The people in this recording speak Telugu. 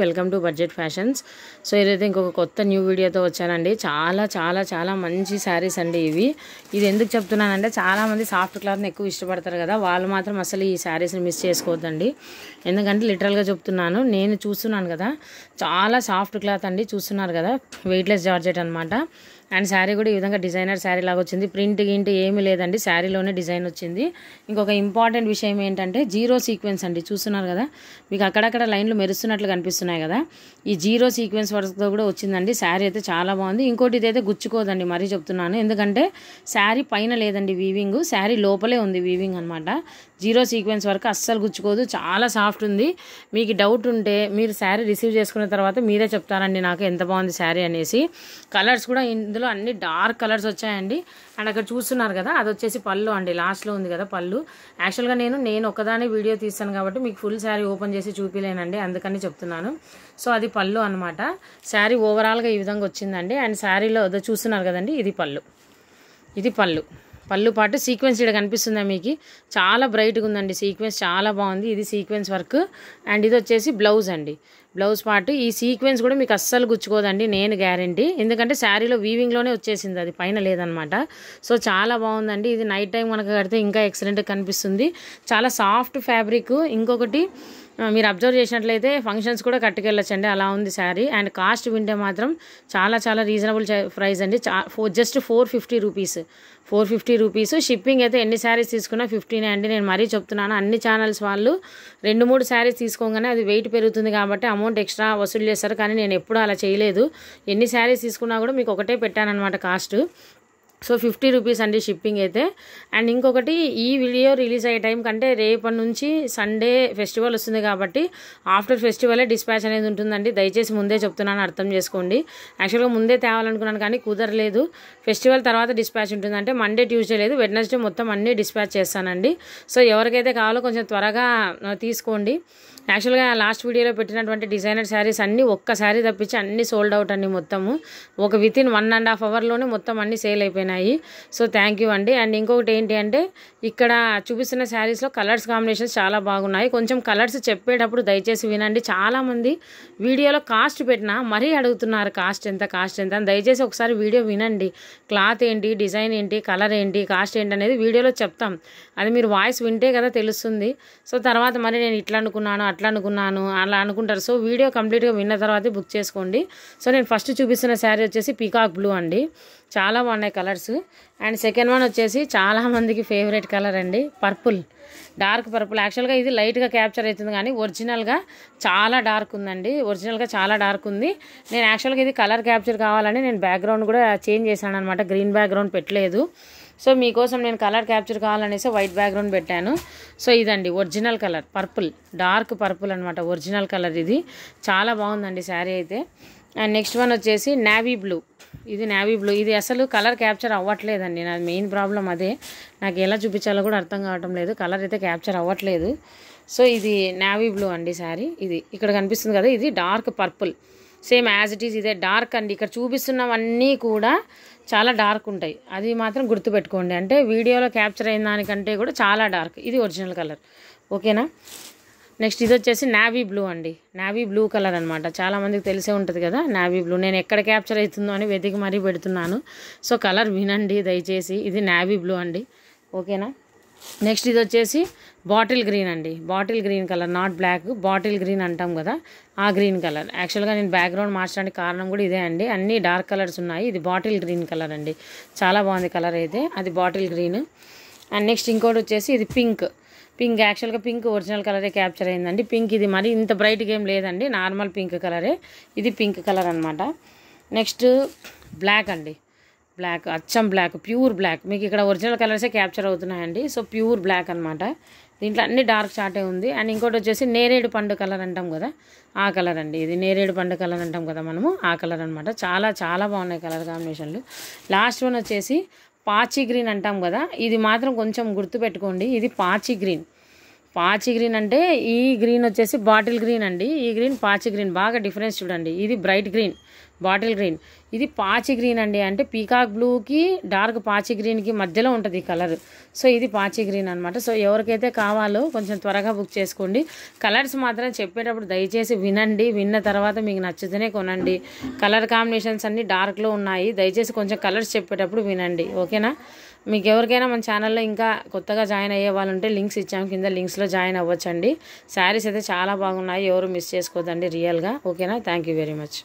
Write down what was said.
Welcome to budget fashions. So ఈరోజు ఇంకొక కొత్త న్యూ వీడియోతో వచ్చానండి. చాలా మంచి శారీస్ అండి ఇవి. ఇది ఎందుకు చెప్తున్నానంటే చాలామంది సాఫ్ట్ క్లాత్ని ఎక్కువ ఇష్టపడతారు కదా, వాళ్ళు మాత్రం అసలు ఈ శారీస్ని మిస్ చేసుకోవద్దండి. ఎందుకంటే లిటరల్గా చెప్తున్నాను, నేను చూస్తున్నాను కదా, చాలా సాఫ్ట్ క్లాత్ అండి. చూస్తున్నారు కదా, వెయిట్లెస్ జార్జెట్ అనమాట. అండ్ శారీ కూడా ఈ విధంగా డిజైనర్ శారీ లాగా వచ్చింది. ప్రింట్ గింటి ఏమీ లేదండి, శారీలోనే డిజైన్ వచ్చింది. ఇంకొక ఇంపార్టెంట్ విషయం ఏంటంటే జీరో సీక్వెన్స్ అండి. చూస్తున్నారు కదా, మీకు అక్కడక్కడ లైన్లు మెరుస్తున్నట్లు కనిపిస్తున్నాయి కదా, ఈ జీరో సీక్వెన్స్ వర్క్తో కూడా వచ్చిందండి. శారీ అయితే చాలా బాగుంది. ఇంకోటి ఇదైతే గుచ్చుకోదండి, మరీ చెప్తున్నాను. ఎందుకంటే శారీ పైన లేదండి వీవింగ్, శారీ లోపలే ఉంది వీవింగ్ అనమాట. జీరో సీక్వెన్స్ వర్క్ అస్సలు గుచ్చుకోదు, చాలా సాఫ్ట్ ఉంది. మీకు డౌట్ ఉంటే మీరు శారీ రిసీవ్ చేసుకున్న తర్వాత మీరే చెప్తారండి నాకు ఎంత బాగుంది శారీ అనేసి. కలర్స్ కూడా ఇందులో అన్ని డార్క్ కలర్స్ వచ్చాయండి. అండ్ అక్కడ చూస్తున్నారు కదా, అది వచ్చేసి పళ్ళు అండి, లాస్ట్లో ఉంది కదా పళ్ళు. యాక్చువల్గా నేను ఒకదాని వీడియో తీస్తాను కాబట్టి మీకు ఫుల్ శారీ ఓపెన్ చేసి చూపిలేనండి, అందుకని చెప్తున్నాను. సో అది పళ్ళు అనమాట. శారీ ఓవరాల్గా ఈ విధంగా వచ్చిందండి. అండ్ శారీలో చూస్తున్నారు కదండి, ఇది పళ్ళు పాటు సీక్వెన్స్ ఇక్కడ కనిపిస్తుందా మీకు, చాలా బ్రైట్గా ఉందండి. సీక్వెన్స్ చాలా బాగుంది, ఇది సీక్వెన్స్ వర్క్. అండ్ ఇది వచ్చేసి బ్లౌజ్ అండి, బ్లౌజ్ పార్ట్. ఈ సీక్వెన్స్ కూడా మీకు అస్సలు గుచ్చుకోదండి, నేను గ్యారంటీ. ఎందుకంటే శారీలో వీవింగ్లోనే వచ్చేసింది, అది పైన లేదనమాట. సో చాలా బాగుందండి. ఇది నైట్ టైం మనకు కడితే ఇంకా ఎక్సలెంట్గా కనిపిస్తుంది. చాలా సాఫ్ట్ ఫ్యాబ్రిక్. ఇంకొకటి మీరు అబ్జర్వ్ చేసినట్లయితే ఫంక్షన్స్ కూడా కట్టుకెళ్ళొచ్చండి, అలా ఉంది శారీ. అండ్ కాస్ట్ వింటే మాత్రం చాలా రీజనబుల్ ప్రైస్ అండి. Just 450 rupees. షిప్పింగ్ అయితే ఎన్ని శారీస్ తీసుకున్నా 15 అండి. నేను మరీ చెప్తున్నాను, అన్ని ఛానల్స్ వాళ్ళు 2-3 శారీస్ తీసుకోగానే అది వెయిట్ పెరుగుతుంది కాబట్టి అమౌంట్ ఎక్స్ట్రా వసూలు చేస్తారు. కానీ నేను ఎప్పుడూ అలా చేయలేదు. ఎన్ని శారీస్ తీసుకున్నా కూడా మీకు ఒకటే పెట్టానన్నమాట కాస్ట్. సో 50 రూపీస్ అండి షిప్పింగ్ అయితే. అండ్ ఇంకొకటి, ఈ వీడియో రిలీజ్ అయ్యే టైం కంటే రేపటి నుంచి సండే ఫెస్టివల్ వస్తుంది కాబట్టి ఆఫ్టర్ ఫెస్టివలే డిస్పాచ్ అనేది ఉంటుందండి. దయచేసి ముందే చెప్తున్నాను, అర్థం చేసుకోండి. యాక్చువల్గా ముందే తేవాలనుకున్నాను కానీ కుదరలేదు. ఫెస్టివల్ తర్వాత డిస్పాచ్ ఉంటుంది, అంటే మండే ట్యూస్డే లేదు, వెడ్నెస్డే మొత్తం అన్నీ డిస్పాచ్ చేస్తానండి. సో ఎవరికైతే కావాలో కొంచెం త్వరగా తీసుకోండి. యాక్చువల్గా లాస్ట్ వీడియోలో పెట్టినటువంటి డిజైనర్ శారీస్ అన్నీ ఒక్కసారి తప్పించి అన్నీ సోల్డ్ అవుట్ అండి. మొత్తము ఒక వితిన్ 1.5 అవర్లోనే మొత్తం అన్నీ సేల్ అయిపోయినాయి. సో థ్యాంక్ యూ అండి. అండ్ ఇంకొకటి ఏంటి అంటే, ఇక్కడ చూపిస్తున్న శారీస్లో కలర్స్ కాంబినేషన్స్ చాలా బాగున్నాయి. కొంచెం కలర్స్ చెప్పేటప్పుడు దయచేసి వినండి. చాలామంది వీడియోలో కాస్ట్ పెట్టినా మరీ అడుగుతున్నారు కాస్ట్ ఎంత అని. దయచేసి ఒకసారి వీడియో వినండి. క్లాత్ ఏంటి, డిజైన్ ఏంటి, కలర్ ఏంటి, కాస్ట్ ఏంటి అనేది వీడియోలో చెప్తాం. అది మీరు వాయిస్ వింటే కదా తెలుస్తుంది. సో తర్వాత మరి నేను ఇట్లా అనుకున్నాను అలా అనుకుంటారు. సో వీడియో కంప్లీట్గా విన్న తర్వాతే బుక్ చేసుకోండి. సో నేను ఫస్ట్ చూపిస్తున్న శారీ వచ్చేసి పీకాక్ బ్లూ అండి, చాలా బాగున్నాయి కలర్స్. అండ్ సెకండ్ వన్ వచ్చేసి చాలామందికి ఫేవరెట్ కలర్ అండి, పర్పుల్, డార్క్ పర్పుల్. యాక్చువల్గా ఇది లైట్గా క్యాప్చర్ అవుతుంది కానీ ఒరిజినల్గా చాలా డార్క్ ఉందండి. చాలా డార్క్ ఉంది. నేను యాక్చువల్గా ఇది కలర్ క్యాప్చర్ కావాలని నేను బ్యాక్గ్రౌండ్ కూడా చేంజ్ చేశాను అనమాట, గ్రీన్ బ్యాక్గ్రౌండ్ పెట్టలేదు. సో మీకోసం నేను కలర్ క్యాప్చర్ కావాలనేసి వైట్ బ్యాక్గ్రౌండ్ పెట్టాను. సో ఇదండి original colour, purple, dark purple అనమాట, ఒరిజినల్ కలర్. ఇది చాలా బాగుందండి శారీ అయితే. అండ్ నెక్స్ట్ వన్ వచ్చేసి నేవీ బ్లూ. ఇది నేవీ బ్లూ, ఇది అసలు కలర్ క్యాప్చర్ అవ్వట్లేదండి. నాది మెయిన్ ప్రాబ్లం అదే, నాకు ఎలా చూపించాలో కూడా అర్థం కావటం లేదు, కలర్ అయితే క్యాప్చర్ అవ్వట్లేదు. సో ఇది నేవీ బ్లూ అండి శారీ. ఇది ఇక్కడ కనిపిస్తుంది కదా, ఇది dark purple, same as it is ఇదే డార్క్ అండి. ఇక్కడ చూపిస్తున్నవన్నీ కూడా చాలా డార్క్ ఉంటాయి, అది మాత్రం గుర్తుపెట్టుకోండి. అంటే వీడియోలో క్యాప్చర్ అయిన దానికంటే కూడా చాలా డార్క్. ఇది ఒరిజినల్ కలర్, ఓకేనా. నెక్స్ట్ ఇది వచ్చేసి నేవీ బ్లూ అండి, నేవీ బ్లూ కలర్ అనమాట. చాలామందికి తెలిసే ఉంటుంది కదా నేవీ బ్లూ. నేను ఎక్కడ క్యాప్చర్ అవుతుందో అని వెతికి మరీ పెడుతున్నాను. సో కలర్ వినండి దయచేసి. ఇది నేవీ బ్లూ అండి, ఓకేనా. నెక్స్ట్ ఇది వచ్చేసి బాటిల్ గ్రీన్ అండి, bottle green colour, not black, bottle green అంటాం కదా, ఆ గ్రీన్ కలర్. యాక్చువల్గా నేను బ్యాక్గ్రౌండ్ మార్చడానికి కారణం కూడా ఇదే అండి, అన్ని డార్క్ కలర్స్ ఉన్నాయి. ఇది బాటిల్ గ్రీన్ కలర్ అండి, చాలా బాగుంది కలర్ అయితే, అది బాటిల్ గ్రీన్. అండ్ నెక్స్ట్ ఇంకోటి వచ్చేసి ఇది పింక్. యాక్చువల్గా పింక్ ఒరిజినల్ కలరే క్యాప్చర్ అయిందండి. పింక్ ఇది మరి ఇంత బ్రైట్గా ఏం లేదండి, నార్మల్ పింక్ కలరే. ఇది పింక్ కలర్ అనమాట. నెక్స్ట్ బ్లాక్ అండి, బ్లాక్, అచ్చం బ్లాక్, ప్యూర్ బ్లాక్. మీకు ఇక్కడ ఒరిజినల్ కలర్సే క్యాప్చర్ అవుతున్నాయండి. సో ప్యూర్ బ్లాక్ అనమాట. దీంట్లో అన్ని డార్క్ చార్టే ఉంది. అండ్ ఇంకోటి వచ్చేసి నేరేడు పండు కలర్ అంటాం కదా, ఆ కలర్ అండి. ఇది నేరేడు పండు కలర్ అంటాం కదా మనము, ఆ కలర్ అనమాట. చాలా బాగున్నాయి కలర్ కాంబినేషన్లు. లాస్ట్ వన్ వచ్చేసి పాచి గ్రీన్ అంటాం కదా, ఇది మాత్రం కొంచెం గుర్తుపెట్టుకోండి. ఇది పాచి గ్రీన్. పాచి గ్రీన్ అంటే ఈ గ్రీన్ వచ్చేసి బాటిల్ గ్రీన్ అండి. ఈ గ్రీన్ పాచి గ్రీన్, బాగా డిఫరెన్స్ చూడండి. ఇది బ్రైట్ గ్రీన్ బాటిల్ గ్రీన్, ఇది పాచి గ్రీన్ అండి. అంటే పీకాక్ బ్లూకి డార్క్ పాచి గ్రీన్కి మధ్యలో ఉంటుంది ఈ కలర్. సో ఇది పాచి గ్రీన్ అనమాట. సో ఎవరికైతే కావాలో కొంచెం త్వరగా బుక్ చేసుకోండి. కలర్స్ మాత్రం చెప్పేటప్పుడు దయచేసి వినండి, విన్న తర్వాత మీకు నచ్చితేనే కొనండి. కలర్ కాంబినేషన్స్ అన్నీ డార్క్లో ఉన్నాయి, దయచేసి కొంచెం కలర్స్ చెప్పేటప్పుడు వినండి, ఓకేనా. మీకు ఎవరికైనా మన ఛానల్లో ఇంకా కొత్తగా జాయిన్ అయ్యే వాళ్ళు ఉంటే లింక్స్ ఇచ్చాము, కింద లింక్స్లో జాయిన్ అవ్వచ్చండి. శారీస్ అయితే చాలా బాగున్నాయి, ఎవరు మిస్ చేసుకోవద్దండి రియల్గా, ఓకేనా. Thank you very much.